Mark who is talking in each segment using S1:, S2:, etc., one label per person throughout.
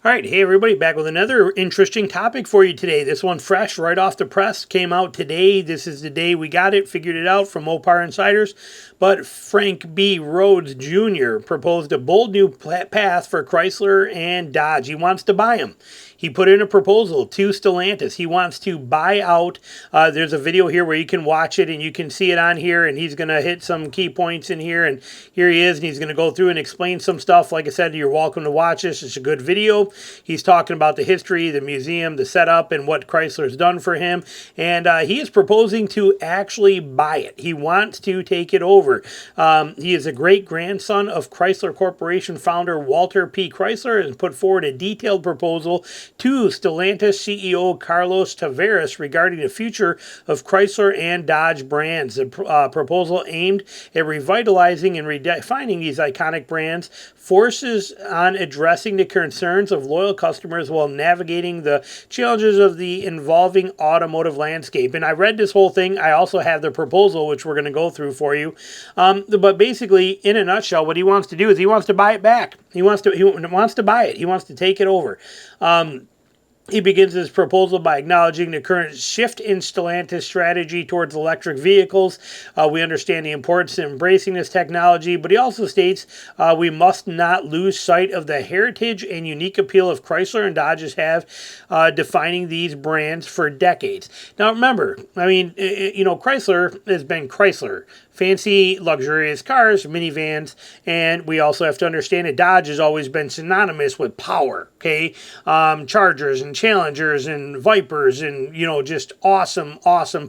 S1: All right, hey everybody, back with another interesting topic for you today. This one fresh right off the press, came out today. This is the day we got it, figured it out from Mopar Insiders. But Frank B. Rhodes Jr. proposed a bold new path for Chrysler and Dodge. He wants to buy them. He put in a proposal to Stellantis. He wants to buy out. There's a video here where you can watch it and you can see it on here, and he's going to hit some key points in here. And here he is, and he's going to go through and explain some stuff. Like I said, you're welcome to watch this. It's a good video. He's talking about the history, the museum, the setup, and what Chrysler's done for him. And he is proposing to actually buy it. He wants to take it over. He is a great-grandson of Chrysler Corporation founder Walter P. Chrysler and put forward a detailed proposal to Stellantis CEO Carlos Tavares regarding the future of Chrysler and Dodge brands. The proposal aimed at revitalizing and redefining these iconic brands forces on addressing the concerns of loyal customers while navigating the challenges of the evolving automotive landscape. And I read this whole thing. I also have the proposal, which we're going to go through for you. But basically, in a nutshell, what he wants to do is he wants to buy it back. He wants to buy it. He wants to take it over. He begins his proposal by acknowledging the current shift in Stellantis strategy towards electric vehicles. We understand the importance of embracing this technology, but he also states we must not lose sight of the heritage and unique appeal of Chrysler and Dodge have defining these brands for decades. Now remember, Chrysler has been Chrysler. Fancy, luxurious cars, minivans, and we also have to understand that Dodge has always been synonymous with power, okay? Chargers and Challengers and Vipers and, just awesome,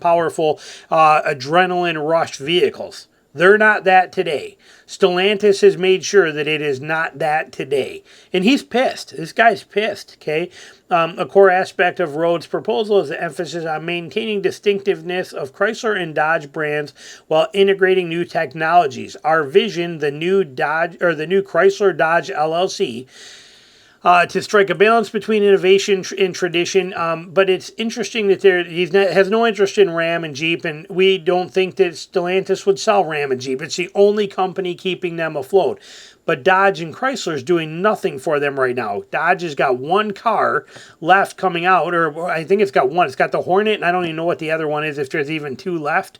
S1: powerful, adrenaline rush vehicles. They're not that today. Stellantis has made sure that it is not that today. And he's pissed. This guy's pissed, okay? A core aspect of Rhodes' proposal is the emphasis on maintaining distinctiveness of Chrysler and Dodge brands while integrating new technologies. Our vision, the new Chrysler Dodge LLC, to strike a balance between innovation and tradition. But it's interesting that he has no interest in Ram and Jeep, and we don't think that Stellantis would sell Ram and Jeep. It's the only company keeping them afloat. But Dodge and Chrysler is doing nothing for them right now. Dodge has got one car left coming out, or I think it's got one. It's got the Hornet, and I don't even know what the other one is, if there's even two left.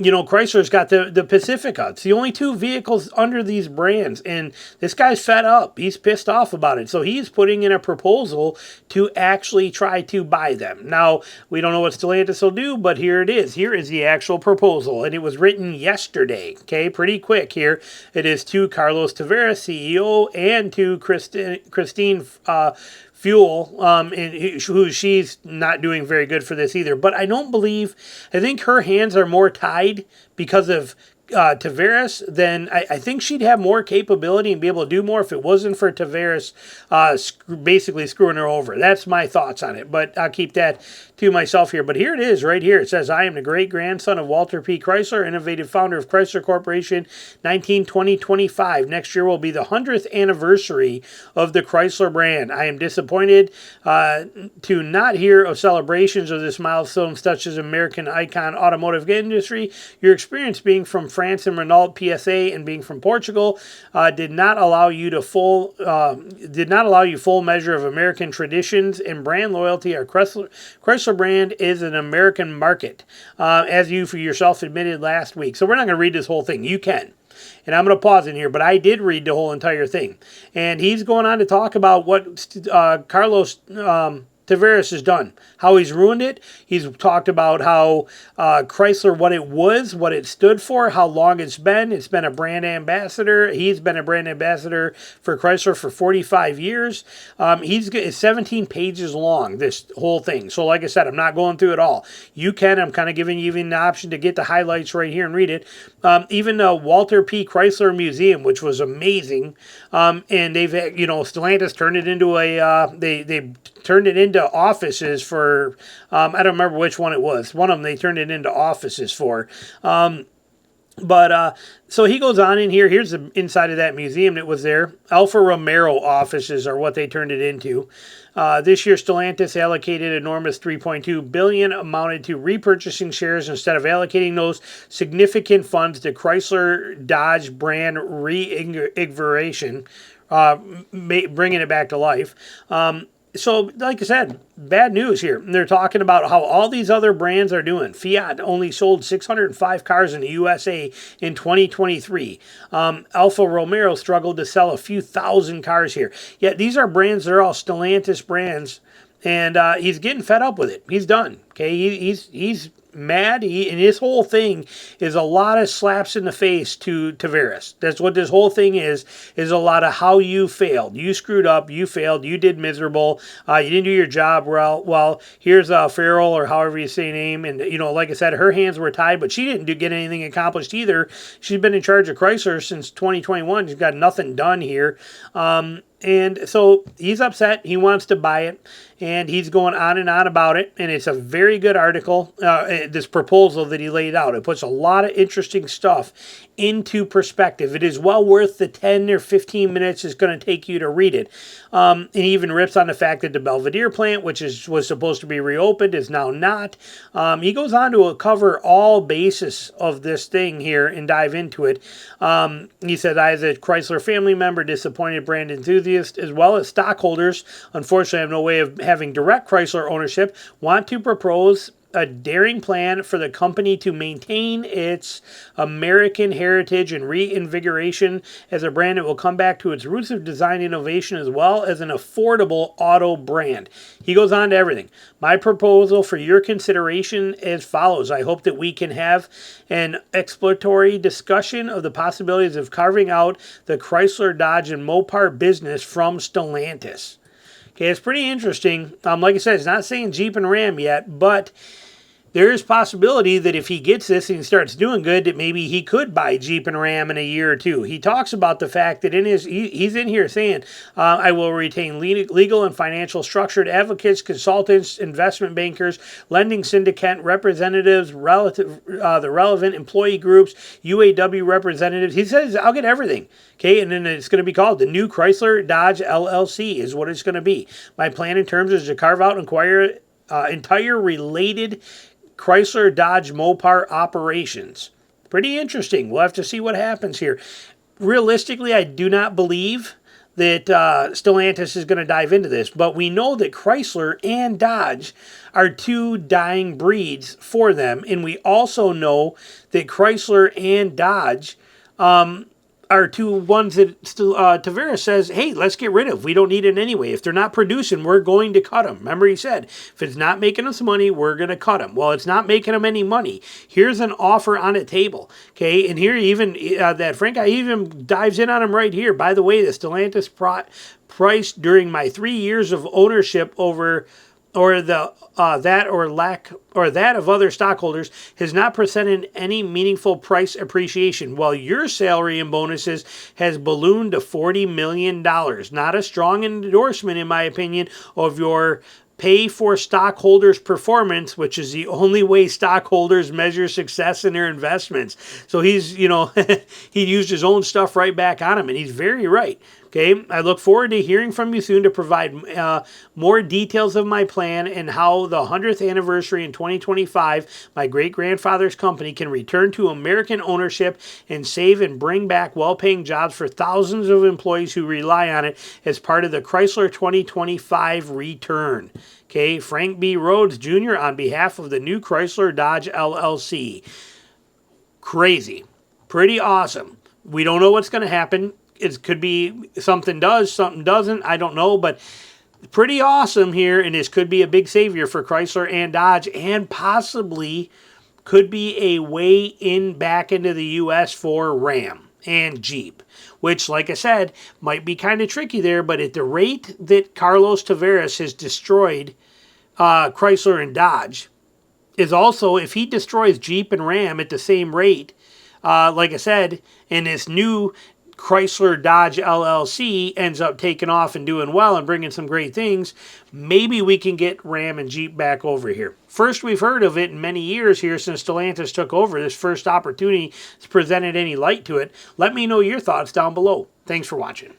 S1: Chrysler's got the Pacifica. It's the only two vehicles under these brands, and this guy's fed up. He's pissed off about it. So he's putting in a proposal to actually try to buy them. Now, we don't know what Stellantis will do, but here it is. Here is the actual proposal, and it was written yesterday, okay? Pretty quick here. It is to Carlos Tavares, CEO, and to Christine Fuel, who she's not doing very good for this either. But I think her hands are more tied because of Tavares, then I think she'd have more capability and be able to do more if it wasn't for Tavares basically screwing her over. That's my thoughts on it, but I'll keep that to myself here. But here it is right here. It says, I am the great-grandson of Walter P. Chrysler, innovative founder of Chrysler Corporation, 1920-25. Next year will be the 100th anniversary of the Chrysler brand. I am disappointed to not hear of celebrations of this milestone such as American icon automotive industry. Your experience being from France and Renault PSA and being from Portugal did not allow you full measure of American traditions and brand loyalty. Our Chrysler brand is an American market, as you for yourself admitted last week. So we're not going to read this whole thing. You can. And I'm going to pause in here, but I did read the whole entire thing. And he's going on to talk about what Carlos Tavares has done, how he's ruined it. He's talked about how Chrysler, what it was, what it stood for, how long it's been. It's been a brand ambassador. He's been a brand ambassador for Chrysler for 45 years. It's 17 pages long, this whole thing. So like I said, I'm not going through it all. You can. I'm kind of giving you even the option to get the highlights right here and read it. Even the Walter P. Chrysler Museum, which was amazing. And they've, Stellantis turned it into they turned it into offices for, I don't remember which one it was. One of them they turned it into offices for. So he goes on in here. Here's the inside of that museum that was there. Alfa Romero offices are what they turned it into. This year, Stellantis allocated enormous $3.2 billion, amounted to repurchasing shares instead of allocating those significant funds to Chrysler Dodge brand reinvigoration. bringing it back to life. So, like I said, bad news here. They're talking about how all these other brands are doing. Fiat only sold 605 cars in the USA in 2023. Alfa Romeo struggled to sell a few thousand cars here. Yet these are brands that are all Stellantis brands, and he's getting fed up with it. He's done. Okay, he's mad. And his whole thing is a lot of slaps in the face to Tavares. That's what this whole thing is a lot of how you failed. You screwed up. You failed. You did miserable. You didn't do your job well. Here's Farrell, or however you say name. And, like I said, her hands were tied, but she didn't get anything accomplished either. She's been in charge of Chrysler since 2021. She's got nothing done here. And so he's upset. He wants to buy it, and he's going on and on about it. And it's a very good article, this proposal that he laid out. It puts a lot of interesting stuff into perspective. It is well worth the 10 or 15 minutes it's going to take you to read it. And he even rips on the fact that the Belvedere plant, which was supposed to be reopened, is now not. He goes on to cover all bases of this thing here and dive into it. He said, I, as a Chrysler family member, disappointed brand enthusiast, as well as stockholders, unfortunately I have no way of having direct Chrysler ownership, want to propose a daring plan for the company to maintain its American heritage and reinvigoration as a brand that will come back to its roots of design innovation, as well as an affordable auto brand. He goes on to everything. My proposal for your consideration as follows. I hope that we can have an exploratory discussion of the possibilities of carving out the Chrysler, Dodge, and Mopar business from Stellantis. Okay, it's pretty interesting. Like I said, it's not saying Jeep and Ram yet, but there is possibility that if he gets this and he starts doing good, that maybe he could buy Jeep and Ram in a year or two. He talks about the fact that he's in here saying, I will retain legal and financial structured advocates, consultants, investment bankers, lending syndicate representatives, the relevant employee groups, UAW representatives. He says, I'll get everything. Okay, and then it's going to be called the new Chrysler Dodge LLC is what it's going to be. My plan in terms is to carve out and acquire entire related Chrysler, Dodge, Mopar operations. Pretty interesting. We'll have to see what happens here. Realistically, I do not believe that Stellantis is going to dive into this, but we know that Chrysler and Dodge are two dying breeds for them, and we also know that Chrysler and Dodge are two ones that Tavares says, hey, let's get rid of. We don't need it anyway. If they're not producing, we're going to cut them. Remember, he said, if it's not making us money, we're going to cut them. Well, it's not making them any money. Here's an offer on the table. Okay, and here even that Frank guy even dives in on him right here. By the way, the Stellantis price during my 3 years of ownership over that of other stockholders has not presented any meaningful price appreciation, while your salary and bonuses has ballooned to $40 million. Not a strong endorsement, in my opinion, of your pay for stockholders' performance, which is the only way stockholders measure success in their investments. So he's, he used his own stuff right back on him, and he's very right. Okay, I look forward to hearing from you soon to provide more details of my plan and how the 100th anniversary in 2025, my great-grandfather's company can return to American ownership and save and bring back well-paying jobs for thousands of employees who rely on it as part of the Chrysler 2025 return. Okay, Frank B. Rhodes Jr. on behalf of the new Chrysler Dodge LLC. Crazy. Pretty awesome. We don't know what's going to happen. It could be something does, something doesn't. I don't know, but pretty awesome here. And this could be a big savior for Chrysler and Dodge, and possibly could be a way in back into the U.S. for Ram and Jeep, which, like I said, might be kind of tricky there. But at the rate that Carlos Tavares has destroyed Chrysler and Dodge, is also, if he destroys Jeep and Ram at the same rate, like I said, and this new Chrysler Dodge LLC ends up taking off and doing well and bringing some great things, maybe we can get Ram and Jeep back over here. First we've heard of it in many years here since Stellantis took over. This first opportunity has presented any light to it. Let me know your thoughts down below. Thanks for watching.